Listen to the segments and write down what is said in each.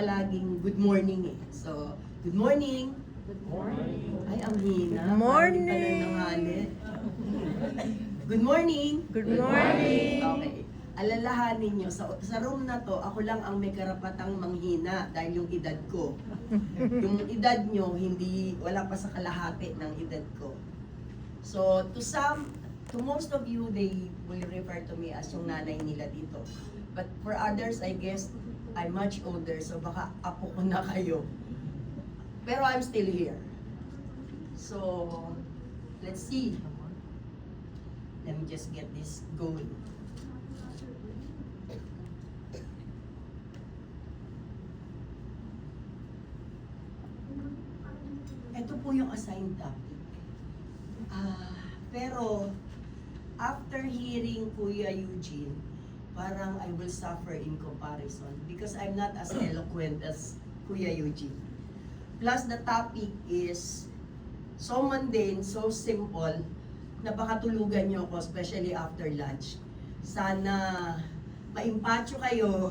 Laging good morning eh. So, good morning. Good morning. Ay, ang hina. Good morning. Parang di pa nanghali. Good morning. Good morning. Okay. Alalahanin nyo, sa room na to, ako lang ang may karapatang manghina dahil yung edad ko. Yung edad nyo, wala pa sa kalahati ng edad ko. So, to most of you, they will refer to me as yung nanay nila dito. But for others, I guess, I'm much older, so baka apo ko na kayo. Pero I'm still here. So, let's see. Let me just get this going. Ito po yung assigned topic. Pero, after hearing Kuya Eugene, parang I will suffer in comparison because I'm not as eloquent as Kuya Eugene. Plus, the topic is so mundane, so simple, na baka tulugan nyo ako, especially after lunch. Sana maimpatyo kayo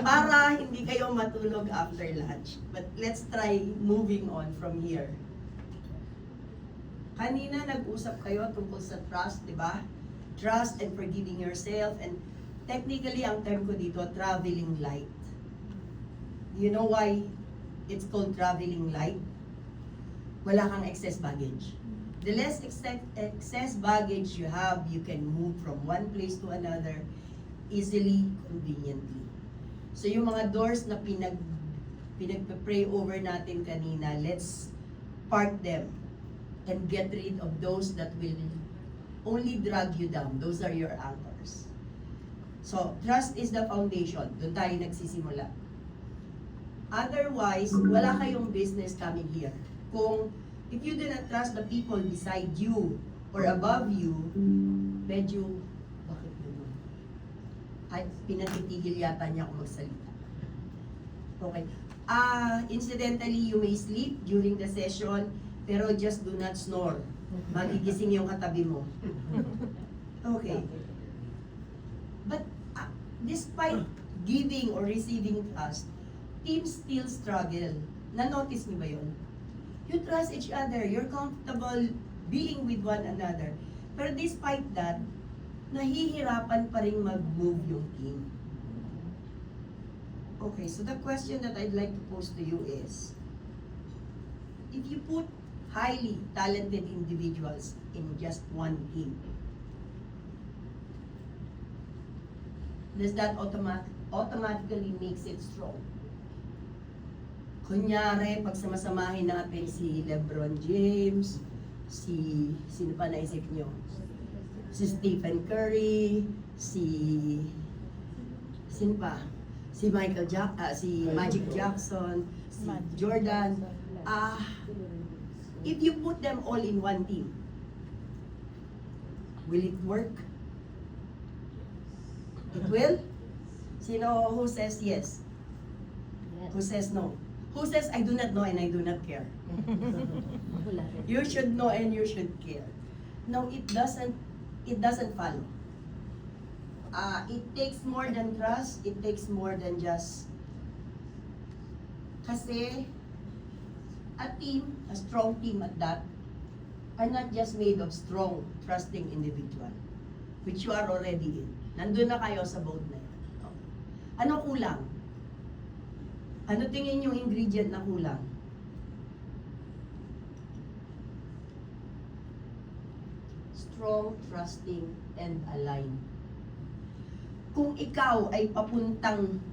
para hindi kayo matulog after lunch. But let's try moving on from here. Kanina nag-usap kayo tungkol sa trust, di ba? Trust and forgiving yourself. And technically, ang term ko dito, traveling light. You know why it's called traveling light? Wala kang excess baggage. The less excess baggage you have, you can move from one place to another easily, conveniently. So yung mga doors na pinagpe-pray over natin kanina, let's park them and get rid of those that will only drag you down. Those are your anchors. So, trust is the foundation. Doon tayo nagsisimula. Otherwise, wala kayong business coming here. If you do not trust the people beside you or above you, medyo, bakit gano'n? Ay, pinatitigil yata niya ako magsalita. Okay. Incidentally, you may sleep during the session, pero just do not snore. Magigising yung katabi mo. Okay. But despite giving or receiving trust, teams still struggle. Na-notice niyo ba yun? You trust each other. You're comfortable being with one another. Pero despite that, nahihirapan pa rin mag-move yung team. Okay, so the question that I'd like to pose to you is, if you put highly talented individuals in just one team, does that automatically makes it strong? Kunyari, pag samasamahin natin si LeBron James, sino pa naisip nyo? Si Stephen Curry, sino pa? Si Magic Jackson, si Jordan. If you put them all in one team, will it work? It will? Who says yes? Who says no? Who says I do not know and I do not care? You should know and you should care. No, it doesn't follow. It takes more than trust, it takes more than just, kasi a strong team at that, are not just made of strong, trusting individual, which you are already in. Nandun na kayo sa boat na yan. Ano kulang? Ano tingin yung ingredient na kulang? Strong, trusting, and aligned. Kung ikaw ay papuntang,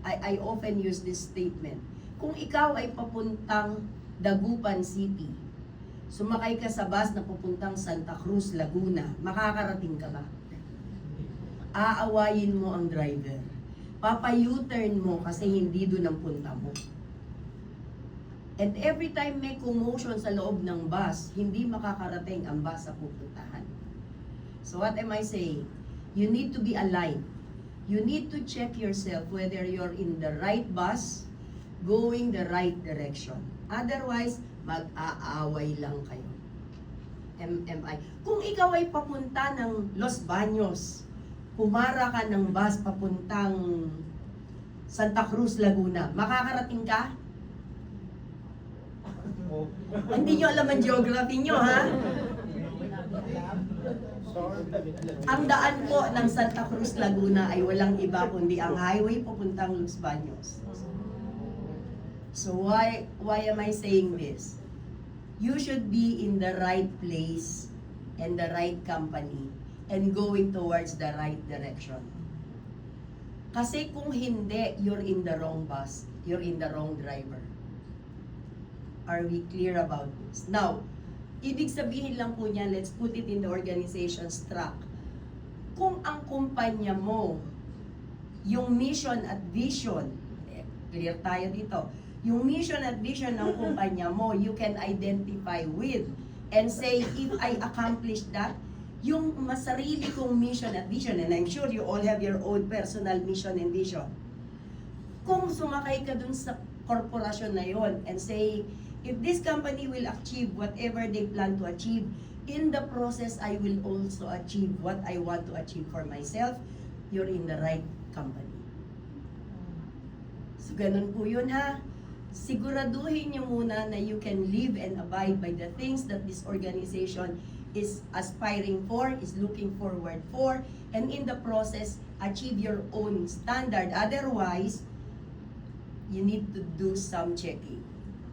I often use this statement, kung ikaw ay papuntang Dagupan City, sumakay ka sa bus na papuntang Santa Cruz, Laguna, makakarating ka ba? Aawayin mo ang driver. Papa-U-turn mo kasi hindi doon ang punta mo. And every time may commotion sa loob ng bus, hindi makakarating ang bus sa pupuntahan. So what am I saying? You need to be aligned. You need to check yourself whether you're in the right bus, going the right direction. Otherwise, mag-aaway lang kayo. MMI. Kung ikaw ay papunta ng Los Baños, pumara ka ng bus papuntang Santa Cruz, Laguna. Makakarating ka? Hindi nyo alam ang geography nyo, ha? Ang daan po ng Santa Cruz, Laguna ay walang iba kundi ang highway papuntang Los Baños. So why am I saying this? You should be in the right place and the right company and going towards the right direction. Kasi kung hindi, you're in the wrong bus, you're in the wrong driver. Are we clear about this? Now, ibig sabihin lang po niya, let's put it in the organization's track. Kung ang kumpanya mo, yung mission at vision, clear tayo dito, yung mission at vision ng kumpanya mo, you can identify with and say, if I accomplish that, yung masarili kong mission at vision, and I'm sure you all have your own personal mission and vision. Kung sumakay ka dun sa korporasyon na yon and say, if this company will achieve whatever they plan to achieve, in the process, I will also achieve what I want to achieve for myself, you're in the right company. So, ganun po yun, ha? Siguraduhin nyo muna na you can live and abide by the things that this organization is aspiring for, is looking forward for, and in the process, achieve your own standard. Otherwise, you need to do some checking.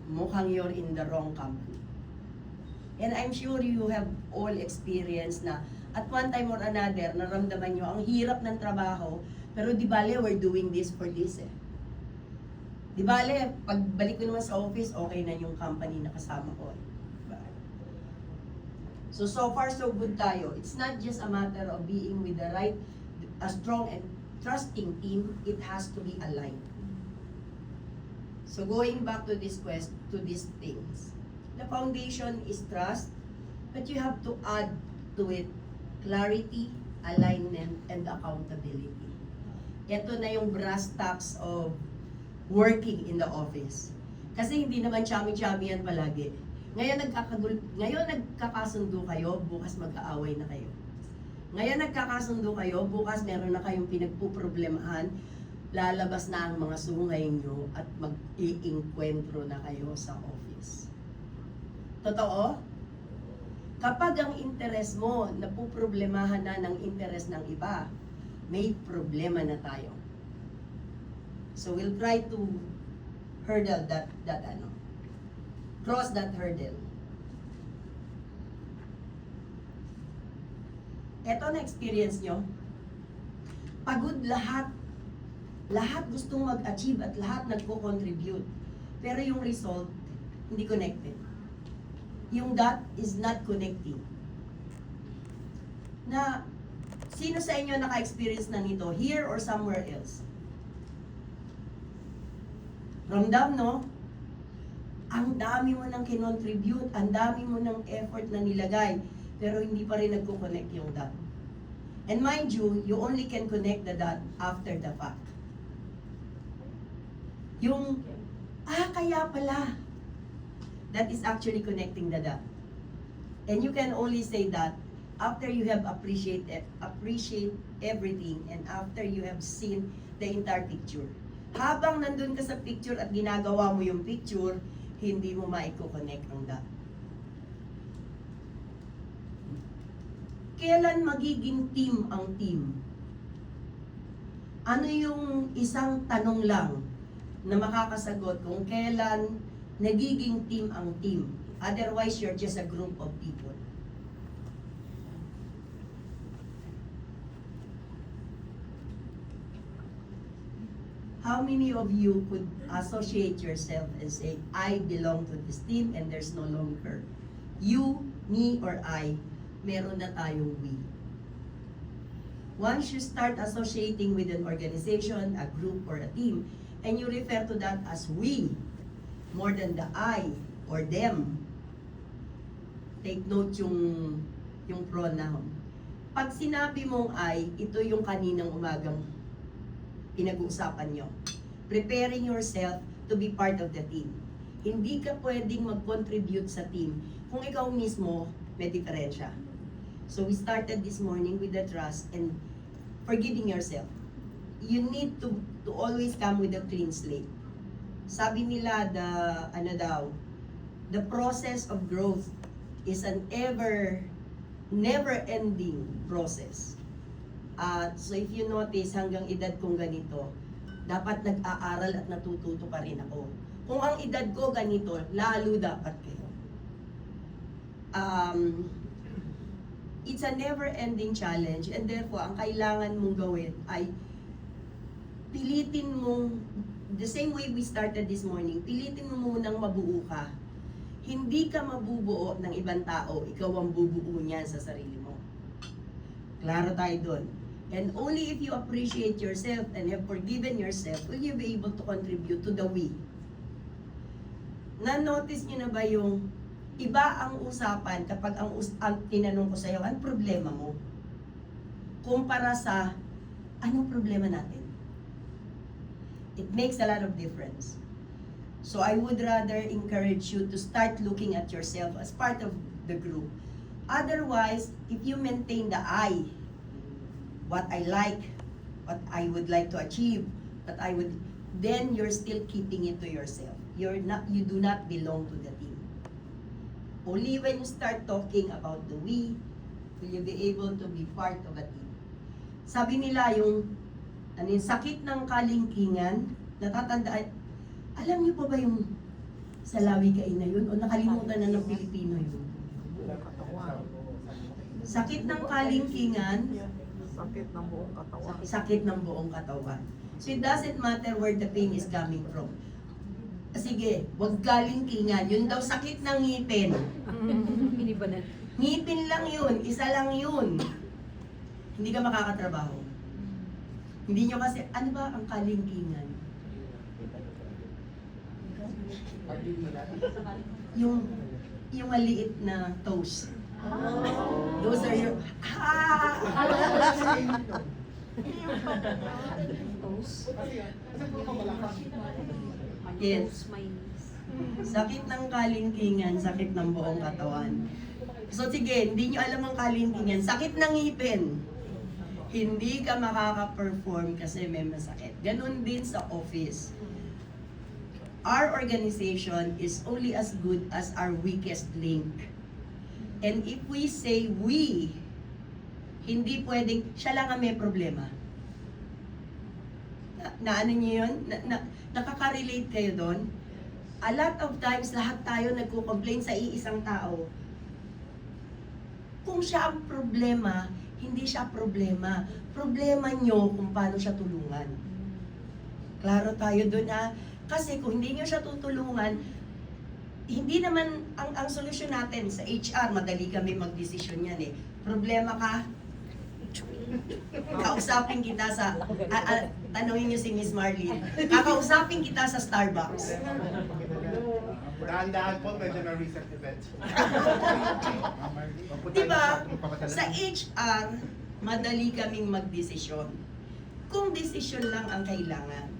Mukhang you're in the wrong company. And I'm sure you have all experienced na at one time or another, naramdaman nyo ang hirap ng trabaho, pero di bale, we're doing this for this eh. Di bale, pagbalik ko naman sa office, okay na yung company na kasama ko eh. So far so good tayo. It's not just a matter of being with the right, a strong and trusting team, it has to be aligned. So going back to this to these things, the foundation is trust, but you have to add to it clarity, alignment, and accountability. Ito na yung brass tacks of working in the office. Kasi hindi naman chami-chami yan palagi. Ngayon nagkakasundo kayo, bukas mag-aaway na kayo. Ngayon nagkakasundo kayo, bukas meron na kayong pinagpuproblemahan, lalabas na ang mga sungay nyo at mag-iinkwentro na kayo sa office. Totoo? Kapag ang interes mo napuproblemahan na ng interes ng iba, may problema na tayo. So we'll try to hurdle cross that hurdle. Eto na experience nyo. Pagod lahat. Lahat gustong mag-achieve at lahat nagko-contribute. Pero yung result, hindi connected. Yung dot is not connecting. Na, sino sa inyo naka-experience na nito? Here or somewhere else? Ramdam, no? Ang dami mo nang kinontribute, ang dami mo nang effort na nilagay, pero hindi pa rin nagko-connect yung dot. And mind you, you only can connect the dot after the fact. Yung, kaya pala, that is actually connecting the dot. And you can only say that after you have appreciate everything and after you have seen the entire picture. Habang nandun ka sa picture at ginagawa mo yung picture, hindi mo maiko-connect ang dot. Kailan magiging team ang team? Ano yung isang tanong lang na makakasagot kung kailan nagiging team ang team? Otherwise, you're just a group of people. How many of you could associate yourself and say, I belong to this team and there's no longer you, me, or I, meron na tayong we. Once you start associating with an organization, a group, or a team, and you refer to that as we, more than the I or them, take note yung pronoun. Pag sinabi mong I, ito yung kaninang umagang pinag-uusapan nyo. Preparing yourself to be part of the team. Hindi ka pwedeng mag-contribute sa team kung ikaw mismo may diferensya. So we started this morning with the trust and forgiving yourself. you need to always come with a clean slate. Sabi nila, the process of growth is an never-ending process. So if you notice, hanggang edad kong ganito, dapat nag-aaral at natututo pa rin ako. Kung ang edad ko ganito, lalo dapat kayo. It's a never-ending challenge, and therefore, ang kailangan mong gawin ay pilitin mong, the same way we started this morning, pilitin mo munang mabuo ka. Hindi ka mabubuo ng ibang tao, ikaw ang bubuo niyan sa sarili mo. Klaro tayo doon. And only if you appreciate yourself and have forgiven yourself, will you be able to contribute to the we. Na-notice niyo na ba yung iba ang usapan kapag ang tinanong ko sa iyo, anong problema mo? Kumpara sa, anong problema natin? It makes a lot of difference. So I would rather encourage you to start looking at yourself as part of the group. Otherwise, if you maintain the I, what I like, what I would like to achieve, then you're still keeping it to yourself. You do not belong to the team. Only when you start talking about the we, will you be able to be part of a team. Sabi nila yung sakit ng kalingkingan, natatandaan, alam niyo po ba yung sa Lawi-Kain na yun? O nakalimutan na ng Pilipino yun? Sakit ng kalingkingan, Sakit ng buong katawan. sakit ng buong katawan. So it doesn't matter where the pain is coming from. Sige, wag kalingkingan. Yun daw sakit ng ngipin. Inibanan. Ngipin lang yun, isa lang yun. Hindi ka makakatrabaho. Hindi nyo kasi, ano ba ang kalingkingan? Yung maliit na toes. Those are your... Toes. Yes. My knees. Sakit ng kalingkingan, sakit ng buong katawan. So sige, hindi nyo alam ang kalingkingan. Sakit ng ngipin. Hindi ka makaka-perform kasi may masakit. Ganon din sa office. Our organization is only as good as our weakest link. And if we say we, hindi pwedeng, siya lang ang may problema. Na ano niyo yun? Nakaka-relate kayo doon? A lot of times, lahat tayo nagko-complain sa iisang tao. Kung siya ang problema, hindi siya problema. Problema nyo kung paano siya tulungan. Klaro tayo doon ha? Kasi kung hindi nyo siya tutulungan, hindi naman ang solusyon natin sa HR, madali kami magdesisyon yan eh. Problema ka, kausapin kita sa, tanungin nyo si Miss Marlene, kakausapin kita sa Starbucks. Dahan-dahan po, medyo na recent event. Diba, sa HR, madali kaming magdesisyon. Kung desisyon lang ang kailangan.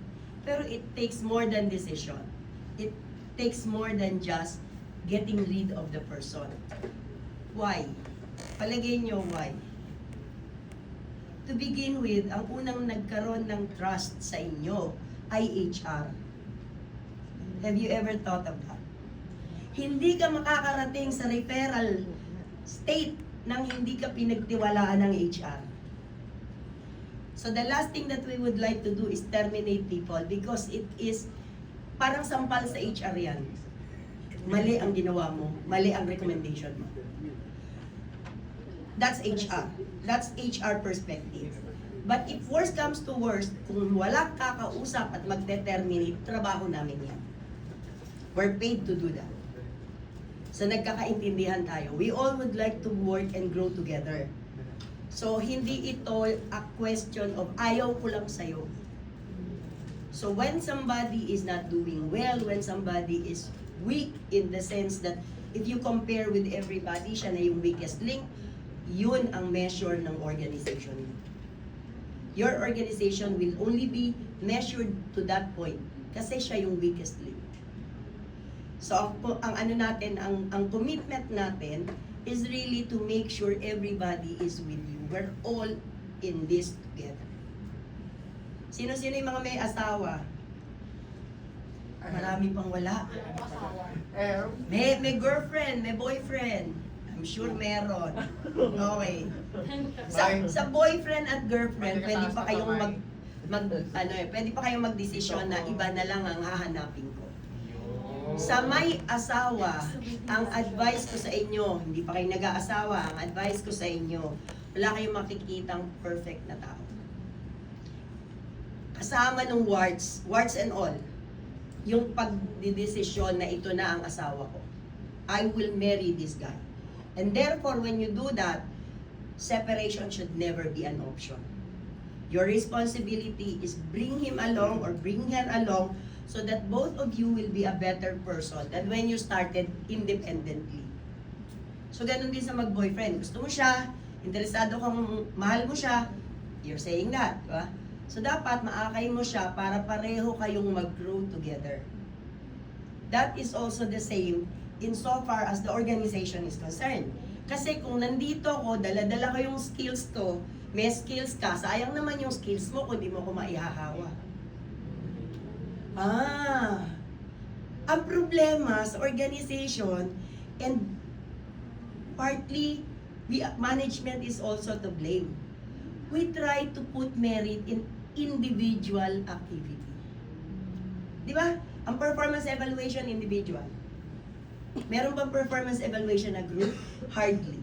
Pero it takes more than decision. It takes more than just getting rid of the person. Why? Palagay nyo why. To begin with, ang unang nagkaroon ng trust sa inyo ay HR. Have you ever thought of that? Hindi ka makakarating sa referral state nang hindi ka pinagtiwalaan ng HR. So the last thing that we would like to do is terminate people because it is parang sampal sa HR yan. Mali ang ginawa mo, mali ang recommendation mo. That's HR. That's HR perspective. But if worst comes to worst, kung wala kakausap at magdeterminate, trabaho namin yan. We're paid to do that. So nagkakaintindihan tayo. We all would like to work and grow together. So hindi ito a question of ayaw ko lang sa'yo. So when somebody is not doing well, when somebody is weak in the sense that if you compare with everybody, siya na yung weakest link, yun ang measure ng organization. Your organization will only be measured to that point kasi siya yung weakest link. So ang ano natin, ang commitment natin is really to make sure everybody is with you. We're all in this together. Sino-sino yung mga may asawa? Marami pang wala. May girlfriend, may boyfriend. I'm sure meron. Okay. Sa boyfriend at girlfriend, pwede pa kayong pwede pa kayong magdesisyon na iba na lang ang hahanapin ko. Sa may asawa, ang advice ko sa inyo, hindi pa kayo nag-aasawa, ang advice ko sa inyo, wala kayong makikitang perfect na tao. Kasama ng warts and all, yung pagdidesisyon na ito na ang asawa ko. I will marry this guy. And therefore, when you do that, separation should never be an option. Your responsibility is bring him along or bring her along so that both of you will be a better person than when you started independently. So, ganun din sa mag-boyfriend. Gusto mo siya, interesado kang mahal mo siya, you're saying that, di ba? So, dapat maakay mo siya para pareho kayong mag-grow together. That is also the same insofar as the organization is concerned. Kasi kung nandito ako, dala-dala ko yung skills ko, may skills ka, sayang naman yung skills mo kung di mo ko maihahawa. Ang problema sa organization, and partly, management is also to blame. We try to put merit in individual activity. Di ba? Ang performance evaluation, individual. Meron bang performance evaluation na group? Hardly.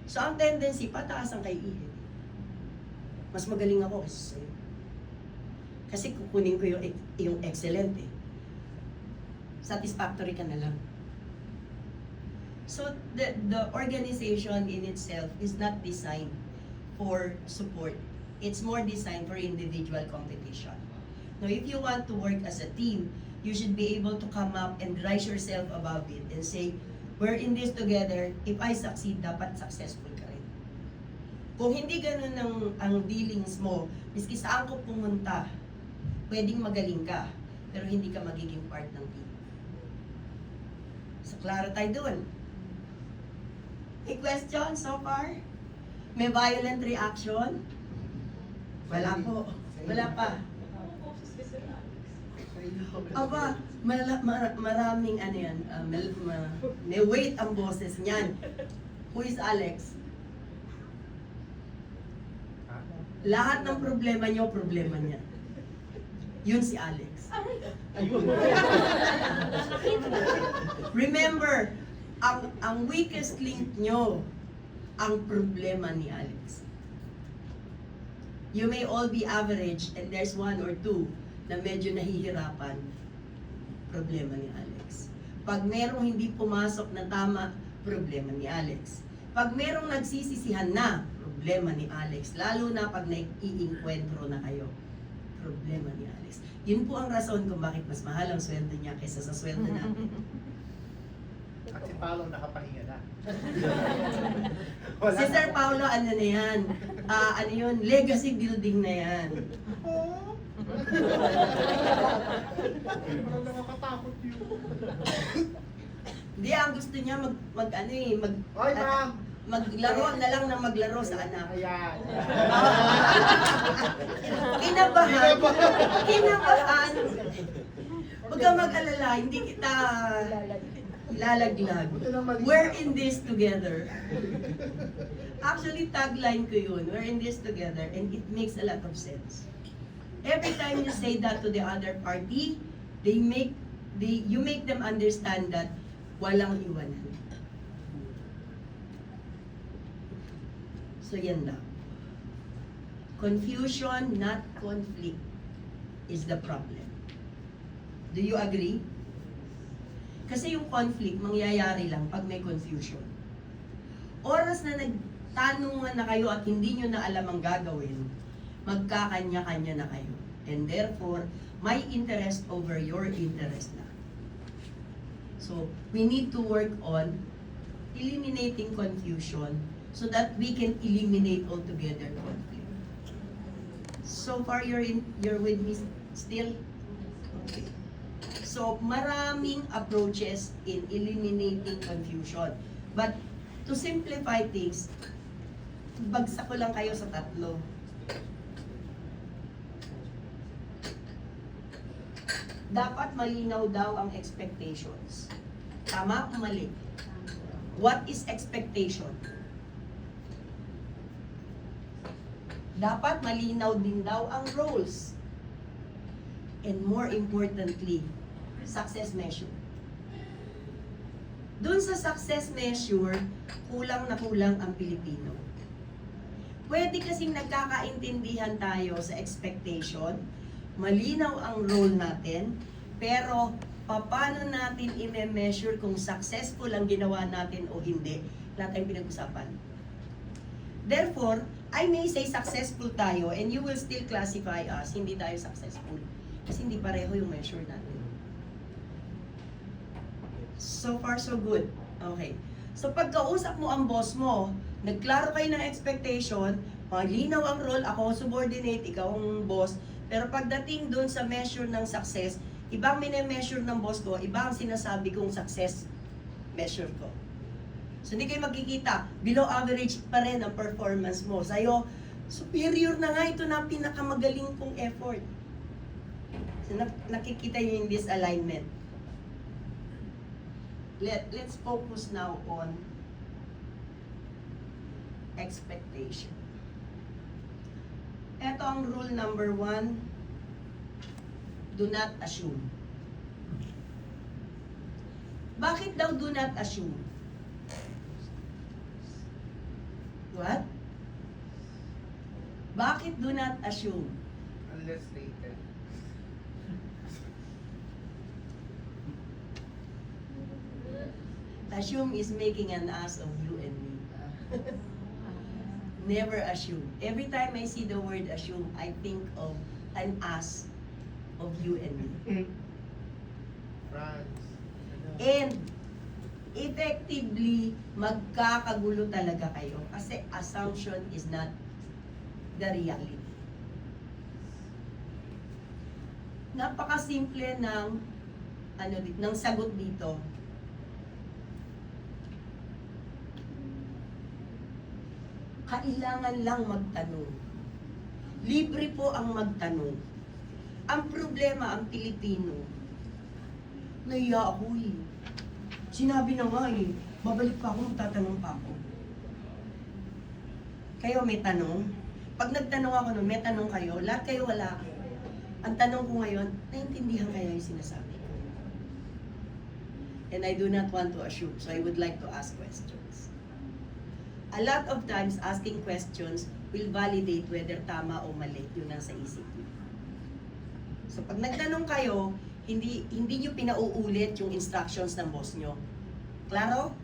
So, ang tendency, pataas ang kay Ihe. Mas magaling ako kasi sa'yo. Kasi kukunin ko yung excellent eh. Satisfactory ka na lang. So, the organization in itself is not designed for support. It's more designed for individual competition. Now, if you want to work as a team, you should be able to come up and rise yourself above it and say, we're in this together. If I succeed, dapat successful ka rin. Kung hindi ganun ang dealings mo, miski saan ko pumunta, pwedeng magaling ka, pero hindi ka magiging part ng team. So, klaro tayo dun. May question so far? May violent reaction? Wala po. Wala pa. Aba, maraming ano yan, may weight ang boses niyan. Who is Alex? Lahat ng problema niyo, problema niya. Yun si Alex. Remember, ang weakest link niyo, ang problema ni Alex. You may all be average and there's one or two na medyo nahihirapan, problema ni Alex. Pag merong hindi pumasok na tama, problema ni Alex. Pag merong nagsisisihan na, problema ni Alex. Lalo na pag nai-encuentro na kayo, problema ni Alex. Yun po ang rason kung bakit mas mahal ang sweldo niya kaysa sa sweldo natin. At si Paolo nakapahinga na. Si Sir Paulo, ano na yan? Ano yun? Legacy building na yan. Parang nakakatakot yun. Hindi, ang gusto niya Oy, ma'am! maglaro na lang ng maglaro sa anak. Ayan. Kinabahan. Huwag kang mag-alala, hindi kita lalaglag. We're in this together. Actually, tagline ko yun. We're in this together and it makes a lot of sense. Every time you say that to the other party, you make them understand that walang iwanan. So yan lang. Confusion, not conflict, is the problem. Do you agree? Kasi yung conflict, mangyayari lang pag may confusion. Oras na nagtanungan na kayo at hindi nyo na alam ang gagawin, magkakanya-kanya na kayo. And therefore, my interest over your interest na. So, we need to work on eliminating confusion so that we can eliminate altogether conflict. So far, you're with me still? Okay. So, maraming approaches in eliminating confusion. But, to simplify things, bagsak ko lang kayo sa tatlo. dapat malinaw daw ang expectations. Tama o mali? What is expectation? Dapat malinaw din daw ang roles. And more importantly, success measure. Doon sa success measure, kulang na kulang ang Pilipino. Pwede kasing nagkakaintindihan tayo sa expectation, malinaw ang role natin, pero paano natin i-measure kung successful ang ginawa natin o hindi, wala tayong pinag-usapan. Therefore, I may say successful tayo and you will still classify us, hindi tayo successful. Kasi hindi pareho yung measure natin. So far, so good. Okay. So pagkausap mo ang boss mo, nagklaro kayo ng expectation, malinaw ang role, ako subordinate, ikaw ang boss, pero pagdating doon sa measure ng success, ibang mine-measure ng boss ko, iba ang sinasabi kong success measure ko. So hindi kayo magkikita, below average pa rin ang performance mo. Sa'yo, superior na nga, ito na pinakamagaling kong effort. So nakikita nyo yung disalignment. Let's focus now on expectation. Ito ang rule number 1, do not assume. Bakit daw do not assume? What? Bakit do not assume? Unless later. Assume is making an ass of you and me. Never assume. Every time I see the word assume, I think of an ass of you and me. France. And effectively, magkakagulo talaga kayo kasi assumption is not the reality. Napakasimple ng ng sagot dito. Kailangan lang magtanong. Libre po ang magtanong. Ang problema, ang Pilipino, nahiya ako eh. Sinabi na nga eh, babalik pa ako, magtatanong pa ako. Kayo may tanong? Pag nagtanong ako nun, may tanong kayo, lahat kayo wala. Ang tanong ko ngayon, naiintindihan kaya yung sinasabi ko? And I do not want to assume, so I would like to ask questions. A lot of times, asking questions will validate whether tama o mali yun nasa isip niyo. So pag nagtanong kayo, hindi niyo pinauulit yung instructions ng boss niyo. Klaro?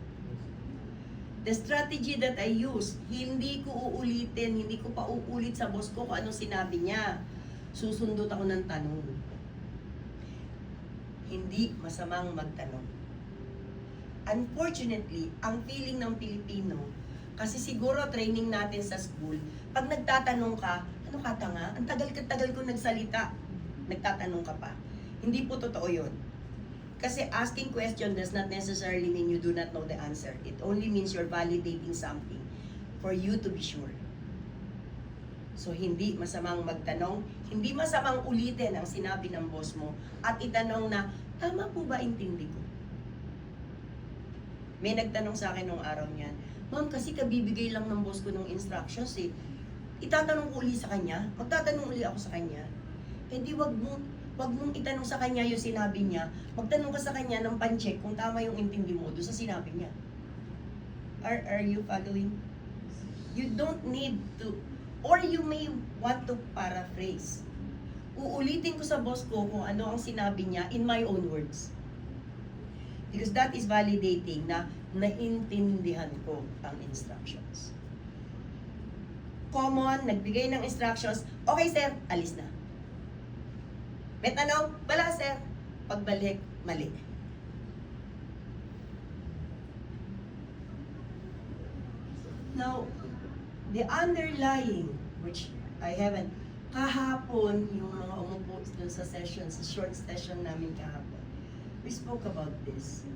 The strategy that I use, hindi ko uulitin, hindi ko pa uulit sa boss ko kung anong sinabi niya. Susundot ako ng tanong. Hindi masamang magtanong. Unfortunately, ang feeling ng Pilipino, kasi siguro training natin sa school, pag nagtatanong ka, ano ka tanga? Ang tagal ko nagsalita. Nagtatanong ka pa. Hindi po totoo yun. Kasi asking question does not necessarily mean you do not know the answer. It only means you're validating something for you to be sure. So hindi masamang magtanong, hindi masamang ulitin ang sinabi ng boss mo at itanong na, tama po ba intindi ko? May nagtanong sa akin nung araw niyan, ma'am, kasi kabibigay lang ng boss ko ng instructions eh. Itatanong ko uli sa kanya, magtatanong uli ako sa kanya. Eh di wag mong itanong sa kanya yung sinabi niya, magtanong ka sa kanya ng pan-check kung tama yung intindi mo doon sa sinabi niya. Are you following? You don't need to, or you may want to paraphrase. Uulitin ko sa boss ko kung ano ang sinabi niya in my own words. Because that is validating na naintindihan ko ang instructions. Common, nagbigay ng instructions, okay sir, alis na. May tanong, wala sir. Pagbalik, mali. Now, the underlying, which I haven't, kahapon, yung mga umupo dun sa session, sa short session namin kahapon, we spoke about this.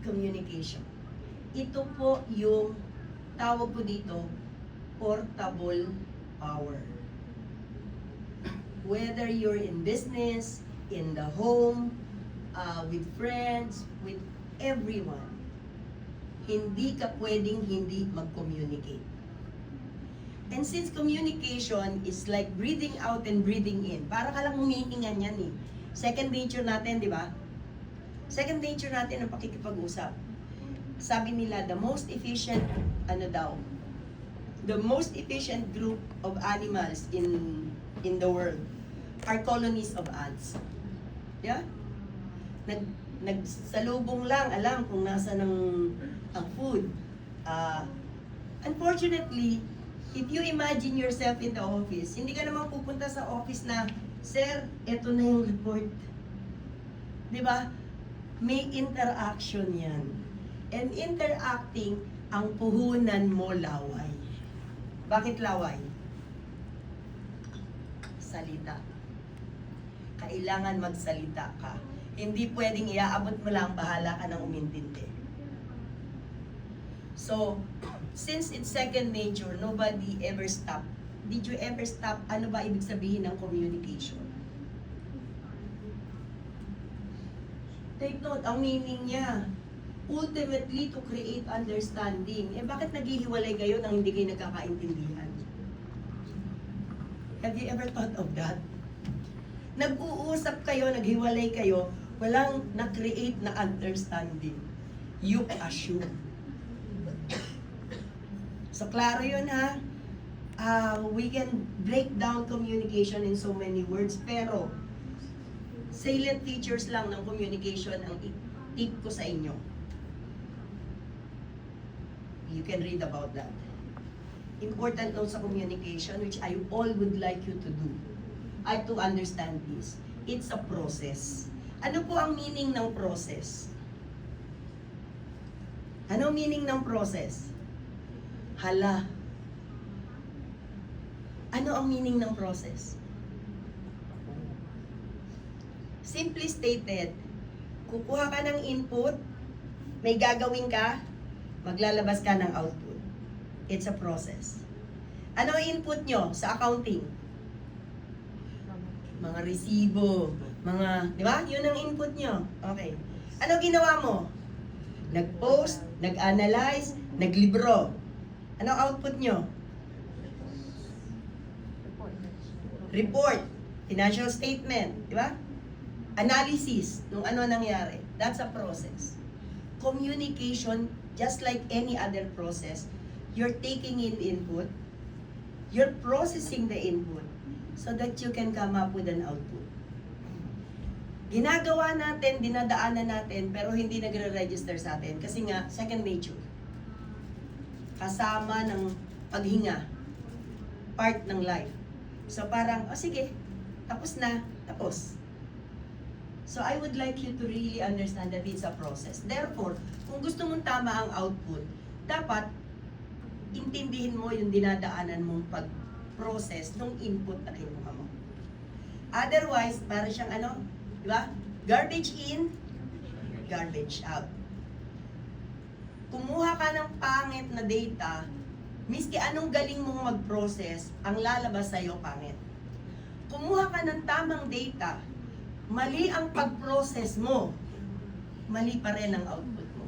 Communication. Ito po yung tawag ko dito, portable power. Whether you're in business, in the home, with friends, with everyone, hindi ka pwedeng hindi mag-communicate. And since communication is like breathing out and breathing in, para ka lang humihinga niyan eh. Second nature natin, di ba? Second nature natin ang pakikipag-usap. Sabi nila, the most efficient, the most efficient group of animals in the world are colonies of ants. Yeah? Nagsalubong lang, alam kung nasa ang food. Unfortunately, if you imagine yourself in the office, hindi ka naman pupunta sa office na, Sir, eto na yung report. Di ba? May interaction yan. And interacting, ang puhunan mo laway. Bakit laway? Salita. Kailangan magsalita ka. Hindi pwedeng iaabot mo lang, bahala ka ng umintindi. So, since it's second nature, nobody ever stop. Did you ever stop? Ano ba ibig sabihin ng communication? Take note, ang meaning niya, ultimately to create understanding. Eh bakit naghihiwalay kayo nang hindi kayo nagkakaintindihan? Have you ever thought of that? Nag-uusap kayo, naghiwalay kayo, walang na-create na understanding. You assume. So, klaro yun ha. We can break down communication in so many words, pero salient features lang ng communication ang tip ko sa inyo. You can read about that. Important notes sa communication, which I all would like you to do. To understand this. It's a process. Ano po ang meaning ng process? Ano meaning ng process? Hala. Ano ang meaning ng process? Simply stated, kukuha ka ng input, may gagawin ka, maglalabas ka ng output. It's a process. Ano ang input nyo sa accounting? Mga resibo, di ba? Yun ang input nyo. Okay. Ano ginawa mo? Nag-post, nag-analyze, naglibro. Ano output nyo? Report, financial statement, di ba? Analysis, nung ano nangyari. That's a process. Communication, just like any other process, you're taking in input, you're processing the input, so that you can come up with an output. Ginagawa natin, dinadaanan natin, pero hindi nagre-register sa atin. Kasi nga, second nature. Kasama ng paghinga. Part ng life. So parang, sige, tapos na, tapos. So I would like you to really understand that it's a process. Therefore, kung gusto mong tama ang output, dapat intindihin mo yung dinadaanan mong pag-process ng input na kinuha mo. Otherwise, para siyang di ba? Garbage in, garbage out. Kumuha ka ng pangit na data, miski anong galing mong mag-process, ang lalabas sa'yo pangit. Kumuha ka ng tamang data, mali ang pag-process mo, mali pa rin ang output mo.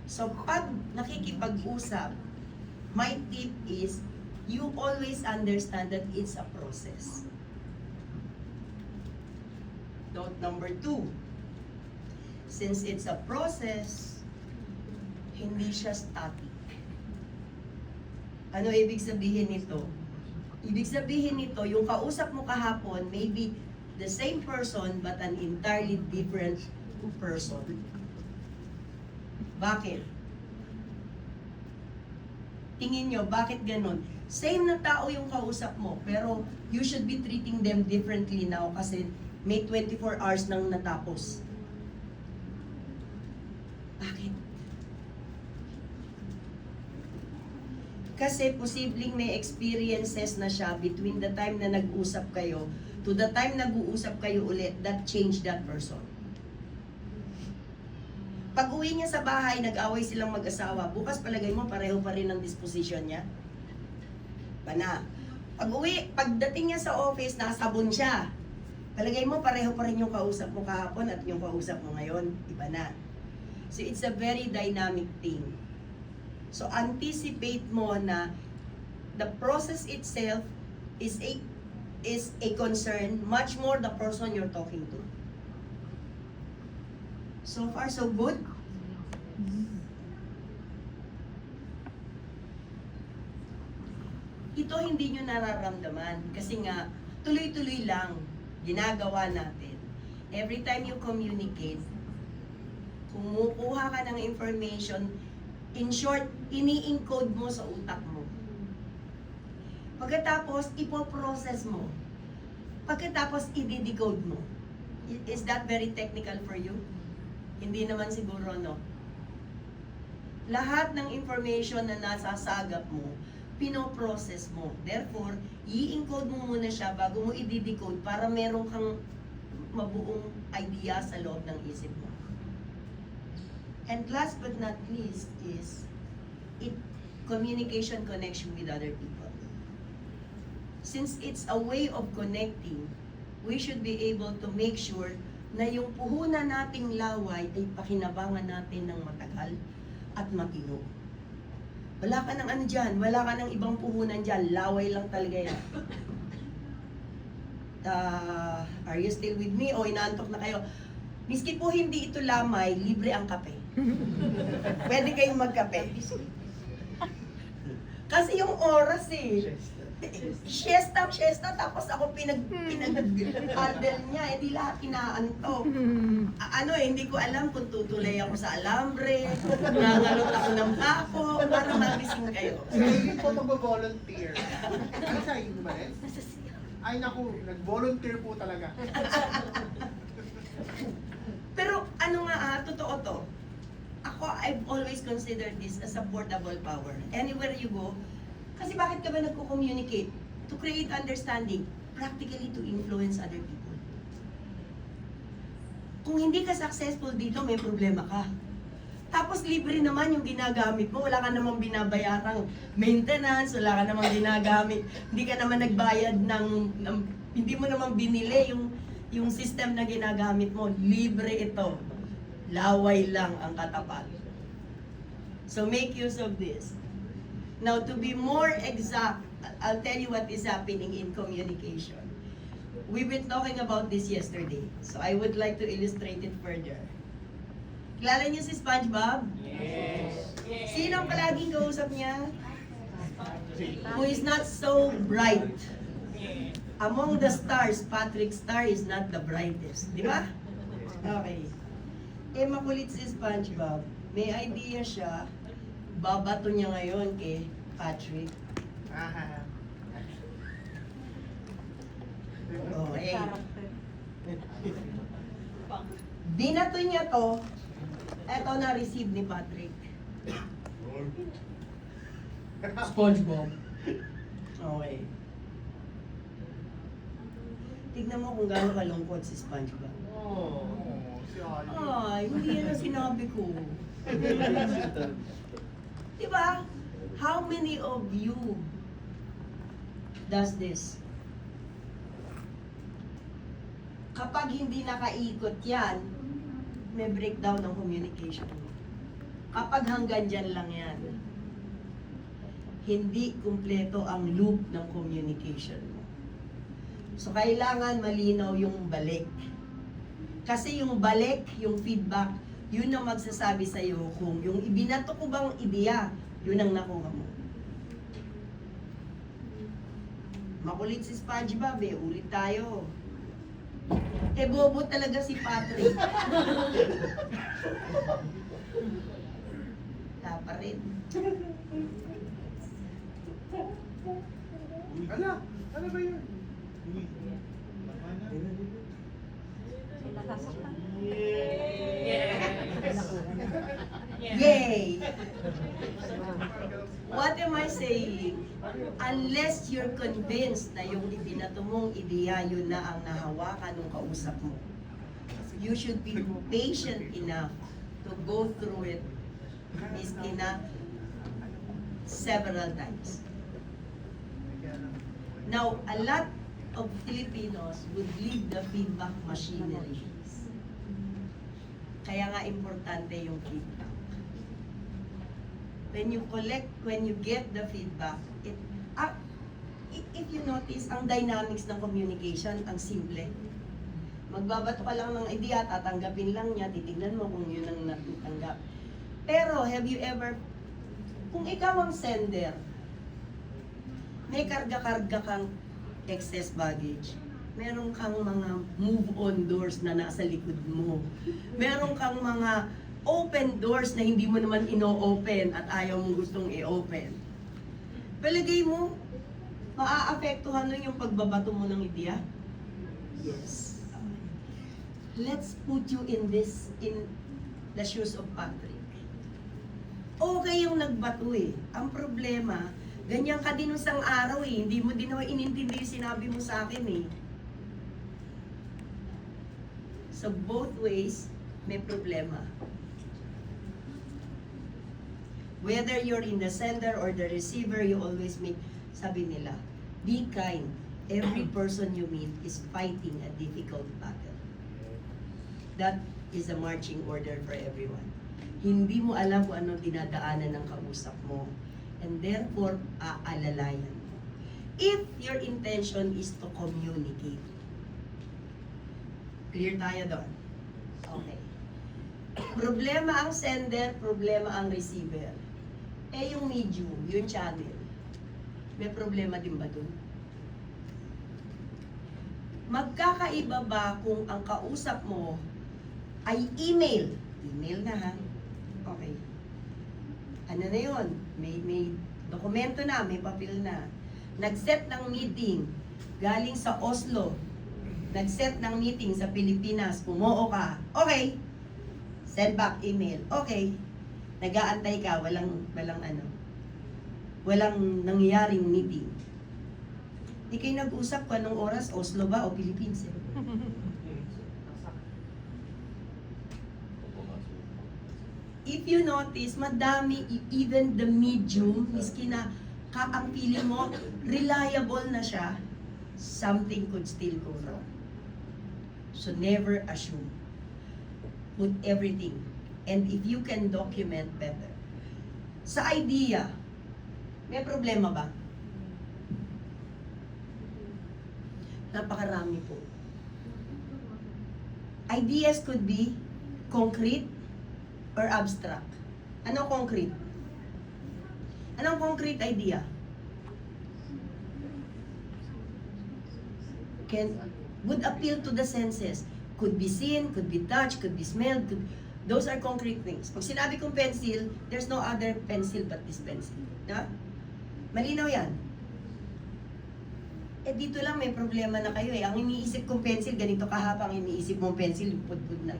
So, pag nakikipag-usap, my tip is, you always understand that it's a process. Note number 2, since it's a process, hindi siya static. Ano ibig sabihin nito? Ibig sabihin nito, yung kausap mo kahapon may be the same person but an entirely different person. Bakit? Tingin nyo, bakit ganun? Same na tao yung kausap mo, pero you should be treating them differently now kasi may 24 hours nang natapos. Bakit? Kasi posibleng may experiences na siya between the time na nag-usap kayo to the time nag-uusap kayo ulit that changed that person. Pag uwi niya sa bahay, nag-away silang mag-asawa, bukas palagay mo pareho pa rin ang disposition niya? Bana. Pagdating niya sa office, nakasabon siya. Palagay mo, pareho pa rin yung kausap mo kahapon at yung kausap mo ngayon, iba na. So it's a very dynamic thing. So anticipate mo na the process itself is a concern, much more the person you're talking to. So far, so good? Ito hindi nyo nararamdaman kasi nga tuloy-tuloy lang ginagawa natin. Every time you communicate, kumukuha ka ng information, in short, ini-encode mo sa utak mo. Pagkatapos, ipoprocess mo. Pagkatapos, i-decode mo. Is that very technical for you? Hindi naman siguro, no? Lahat ng information na nasasagap mo, pinoprocess mo. Therefore, i-encode mo muna siya bago mo i-decode para meron kang mabuong idea sa loob ng isip mo. And last but not least is communication connection with other people. Since it's a way of connecting, we should be able to make sure na yung puhunan nating laway ay pakinabangan natin ng matagal at matino. Wala ka ng ano dyan, wala ka ng ibang puhunan dyan, laway lang talaga yan. Are you still with me? O inaantok na kayo? Miski po hindi ito lamay, libre ang kape. Pwede kayong magkape. Kasi yung oras siesta, tapos ako pinag-handle niya, di lahat inaantok. Hindi ko alam kung tutulay ako sa alambre, nangalot ako ng bako, para magising kayo. Hindi po mag-volunteer. Ano sa inyo ba rin? Ay naku, nag-volunteer po talaga. Pero totoo to. Ako, I've always considered this as a portable power. Anywhere you go, kasi bakit ka ba nagko-communicate? To create understanding, practically to influence other people. Kung hindi ka successful dito, may problema ka. Tapos libre naman yung ginagamit mo, wala ka namang binabayarang maintenance, wala ka namang ginagamit, hindi ka naman nagbayad hindi mo naman binili yung system na ginagamit mo, libre ito. Laway lang ang katapat. So make use of this. Now, to be more exact, I'll tell you what is happening in communication. We've been talking about this yesterday, so I would like to illustrate it further. Kilala niyo si SpongeBob? Yes. Sino ang palaging kausap niya? Who is not so bright. Among the stars, Patrick Star is not the brightest. Di ba? Okay. Makulit si SpongeBob. May idea siya. Babato niya ngayon kay Patrick. Okay. Binato niya to. Eto na-receive ni Patrick. SpongeBob. Okay. Tignan mo kung gaano kalungkot si SpongeBob. Oh, si Ali. Ay, hindi yan ang sinabi ko. Diba? How many of you does this? Kapag hindi nakaikot yan, may breakdown ng communication mo. Kapag hanggang dyan lang yan, hindi kumpleto ang loop ng communication mo. So, kailangan malinaw yung balik. Kasi yung balik, yung feedback, yun ang magsasabi sa'yo kung yung ibinato ko bang ideya, yun ang nakuha mo. Makulit si SpongeBob ulit tayo. Bobo talaga si Patrick. Tapa rin. Ano ba yun? Nasasaktan. Yay! What am I saying? Unless you're convinced na yung ibinato mong ideya, yun na ang nahawakan ng kausap mo. You should be patient enough to go through it, miski na several times. Now, a lot of Filipinos would leave the feedback machinery. Kaya nga importante yung feedback. When you get the feedback, if you notice, ang dynamics ng communication, ang simple. Magbabato ka lang ng idea, tatanggapin lang niya, titignan mo kung yun ang natanggap. Pero, have you ever, kung ikaw ang sender, may karga-karga kang excess baggage, meron kang mga move-on doors na nasa likod mo, meron kang mga open doors na hindi mo naman ino-open at ayaw mong gustong i-open. Palagay mo, maaapektuhan nun yung pagbabato mo ng ideya? Yes. Let's put you in the shoes of Patrick. Okay yung nagbato eh. Ang problema, ganyan ka din isang araw eh. Hindi mo din naman inintindi yung sinabi mo sa akin eh. So both ways, may problema. Whether you're in the sender or the receiver, you always make, sabi nila, be kind. Every person you meet is fighting a difficult battle. That is a marching order for everyone. Hindi mo alam kung anong dinadaanan ng kausap mo. And therefore, aalalayan mo. If your intention is to communicate. Clear tayo doon? Okay. Problema ang sender, problema ang receiver. Eh yung medium, yung channel, may problema din ba doon? Magkakaiba ba kung ang kausap mo ay email? Email na ha? Okay. Ano na yun? May dokumento na, may papel na. Nag-set ng meeting galing sa Oslo. Nag-set ng meeting sa Pilipinas. Umuo ka. Okay. Send back email. Okay. Nag-aantay ka. Walang nangyaring meeting. Di kayo nag-usap kung anong oras, Oslo ba o Philippines? If you notice, madami, even the medium, miski na ang feeling mo, reliable na siya, something could still go wrong. So never assume. Put everything. And if you can document better. Sa idea, may problema ba? Napakarami po. Ideas could be concrete or abstract. Ano concrete? Anong concrete idea? Would appeal to the senses. Could be seen, could be touched, could be smelled. Those are concrete things. Pag sinabi kong pencil, there's no other pencil but this pencil. Diba? Malinaw yan. Eh dito lang may problema na kayo eh. Ang iniisip kong pencil, ganito kahaba. Ang iniisip mong pencil, pudpud na.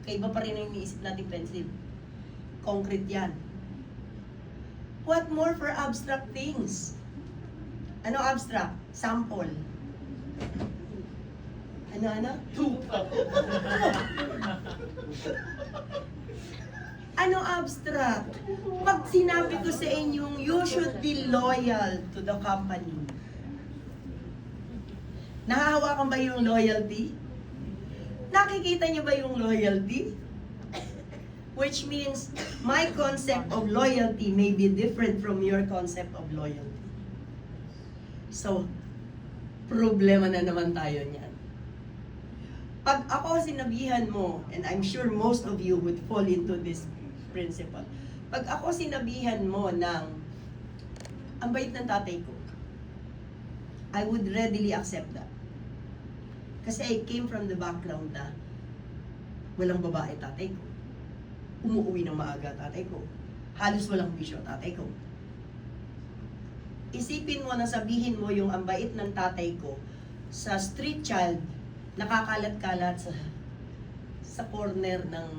Kaiba pa rin ang iniisip natin pencil. Concrete yan. What more for abstract things? Ano abstract? Sample. Ano? Ano abstract? Pag sinabi ko sa inyong, you should be loyal to the company. Nahahawakan ba yung loyalty? Nakikita niyo ba yung loyalty? Which means, my concept of loyalty may be different from your concept of loyalty. So, problema na naman tayo niyan. Pag ako sinabihan mo, and I'm sure most of you would fall into this principle. Pag ako sinabihan mo ng, ang bait ng tatay ko, I would readily accept that. Kasi I came from the background na walang babae tatay ko. Umuwi ng maaga tatay ko. Halos walang bisyo tatay ko. Isipin mo na sabihin mo yung ang bait ng tatay ko sa street child, nakakalat-kalat sa corner ng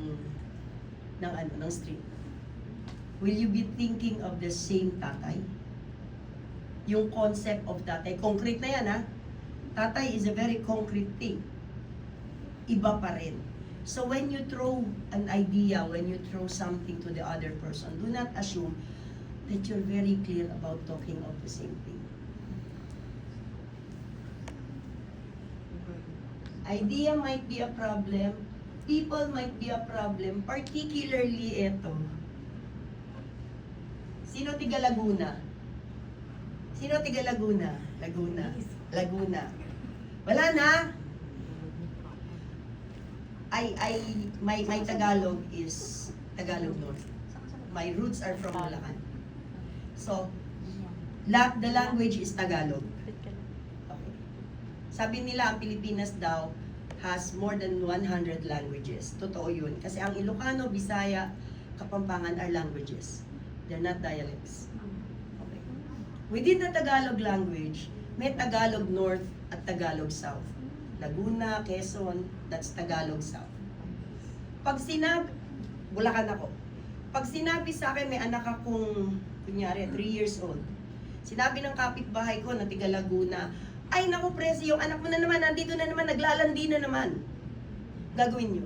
street. Will you be thinking of the same tatay? Yung concept of tatay, concrete na yan ha. Tatay is a very concrete thing. Iba pa rin. So when you throw an idea, when you throw something to the other person, do not assume that you're very clear about talking of the same thing. idea might be a problem, people might be a problem, particularly ito. Sino tiga Laguna? Sino tiga Laguna? Laguna. Wala na? My Tagalog is Tagalog North. My roots are from Bulacan. So, the language is Tagalog. Okay. Sabi nila, ang Pilipinas daw has more than 100 languages. Totoo yun. Kasi ang Ilocano, Bisaya, Kapampangan are languages. They're not dialects. Okay. Within the Tagalog language, may Tagalog North at Tagalog South. Laguna, Quezon, that's Tagalog South. Pag sinabi, Bulacan ako. Pag sinabi sa akin, may anak akong, kunyari, 3 years old. Sinabi ng kapitbahay ko na tiga Laguna, ay naku presi, yung anak mo na naman, nandito na naman, naglalandi na naman. Gagawin nyo.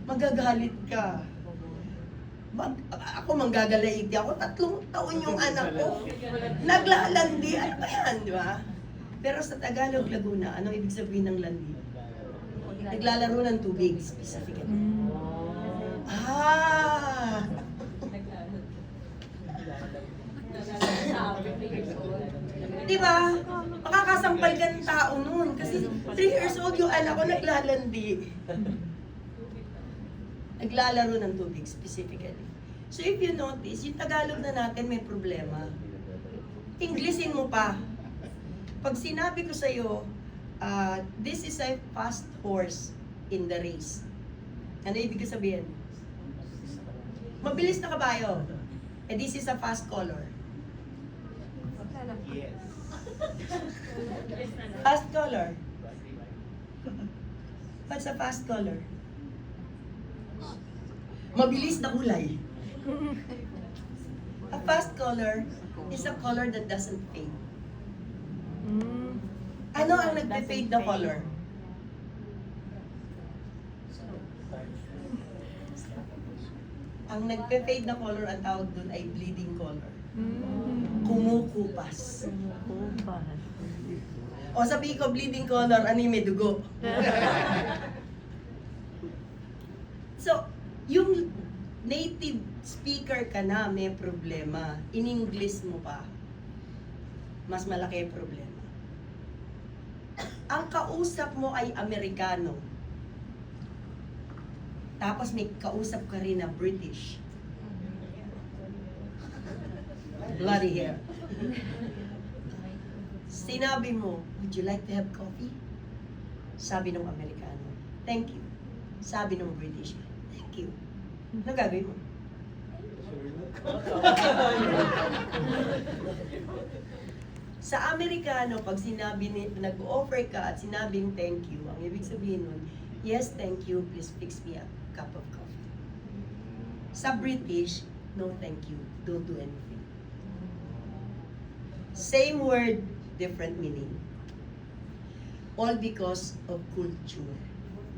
Magagalit ka. Ako manggagalaiti ako, 3 taon yung anak ko. Naglalandi, ano ba yan, di ba? Pero sa Tagalog, Laguna, anong ibig sabihin ng landi? Naglalaro ng tubig, specifically. Ah! Di ba? Makakasampal ka ng tao nun. Kasi 3 years old yung anak ko naglalandi. Naglalaro ng tubig, specifically. So if you notice, yung Tagalog na natin may problema. Englishin mo pa. Pag sinabi ko sa'yo, this is a fast horse in the race. Ano ibig ko sabihin? Mabilis na kabayo. And this is a fast color. Yes. Fast color. What's a fast color? Mabilis na kulay. A fast color is a color that doesn't fade. Ano ang nagpe-fade na color? Ang nagpe-fade na color, ang tawag doon ay bleeding color. Kumukupas. O sabihin ko, bleeding color, ano yung may dugo? So, yung native speaker ka na, may problema. In English mo pa, mas malaki yung problema. Ang kausap mo ay Amerikano. Tapos may kausap ka rin na British. Bloody hair. Sinabi mo, would you like to have coffee? Sabi ng Amerikano, thank you. Sabi ng British, thank you. Ano gagawin mo? Sa Amerikano, pag sinabi nag-offer ka at sinabing thank you, ang ibig sabihin nun, yes, thank you, please fix me a cup of coffee. Sa British, no thank you, don't do anything. Same word, different meaning. All because of culture.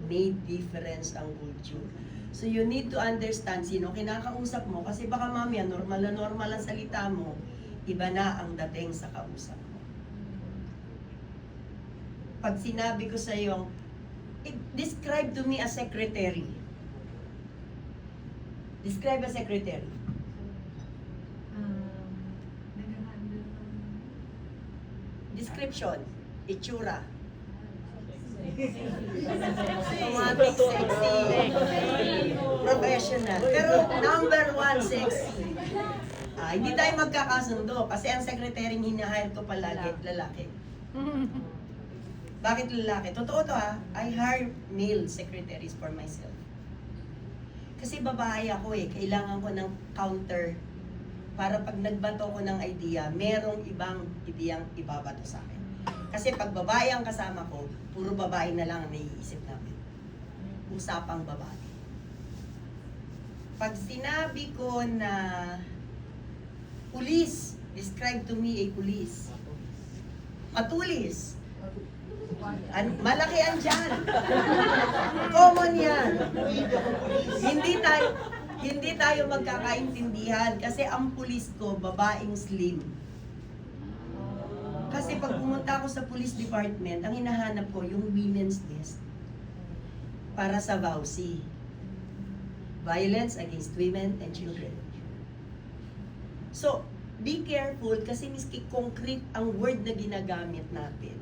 May difference ang culture. So you need to understand sino kinakausap mo kasi baka mamaya normal ang salita mo, iba na ang dating sa kausap mo. Pag sinabi ko sa iyo, describe to me a secretary. Describe a secretary. Description, itsura. Automatic, sexy, professional. Pero number 1, sexy. Hindi tayo magkakasundo kasi ang secretary hinahire ko palagi, lalaki. Bakit lalaki? Totoo to ha, I hire male secretaries for myself. Kasi babae ako kailangan ko ng counter para pag nagbato ko ng idea, merong ibang ideyang ibabato sa akin. Kasi pag babae ang kasama ko, puro babae na lang ang naiisip namin. Usapang babae. Pag sinabi ko na police, describe to me a police. Matulis. Malaki ang tiyan. Common yan. Hindi tayo magkakaintindihan kasi ang pulis ko, babaeng slim. Kasi pag pumunta ako sa police department, ang hinahanap ko yung women's desk para sa VAUSI. Violence Against Women and Children. So, be careful kasi miski concrete ang word na ginagamit natin,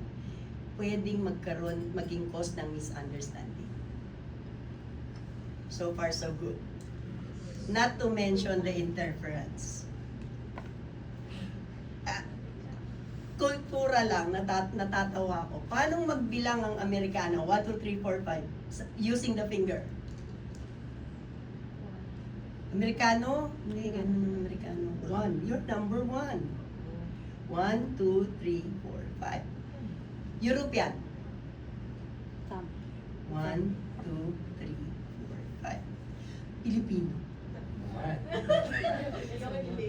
pwedeng maging cause ng misunderstanding. So far, so good. Not to mention the interference. Kultura lang, natatawa ko. Paano magbilang ang Amerikano? 1, 2, 3, 4, 5. Using the finger. Amerikano? Hindi, ganun ang Amerikano. 1. You're number 1. 1, 2, 3, 4, 5. European. Thumb. 1, 2, 3, 4, 5. Pilipino.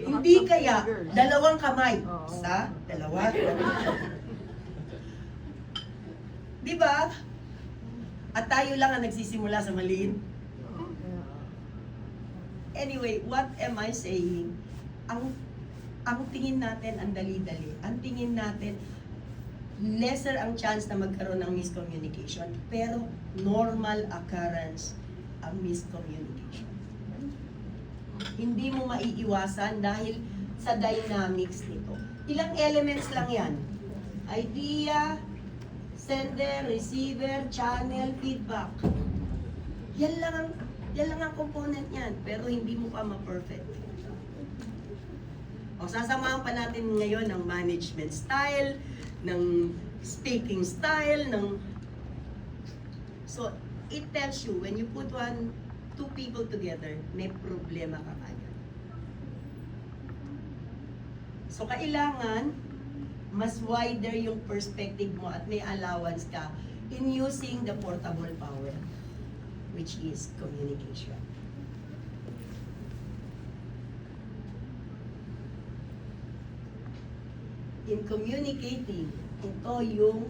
Hindi kaya dalawang kamay. Isa, dalawa. Di ba? At tayo lang ang nagsisimula sa maliit. Anyway, what am I saying? Ang tingin natin ang dali-dali. Ang tingin natin lesser ang chance na magkaroon ng miscommunication, pero normal occurrence ang miscommunication. Hindi mo maiiwasan dahil sa dynamics nito. Ilang elements lang yan? Idea, sender, receiver, channel, feedback. Yan lang ang component niyan, pero hindi mo pa ma-perfect. O, sasamahan pa natin ngayon ng management style, ng speaking style, So, it tells you, when you put two people together, may problema ka agad. So, kailangan mas wider yung perspective mo at may allowance ka in using the portable power, which is communication. In communicating, ito yung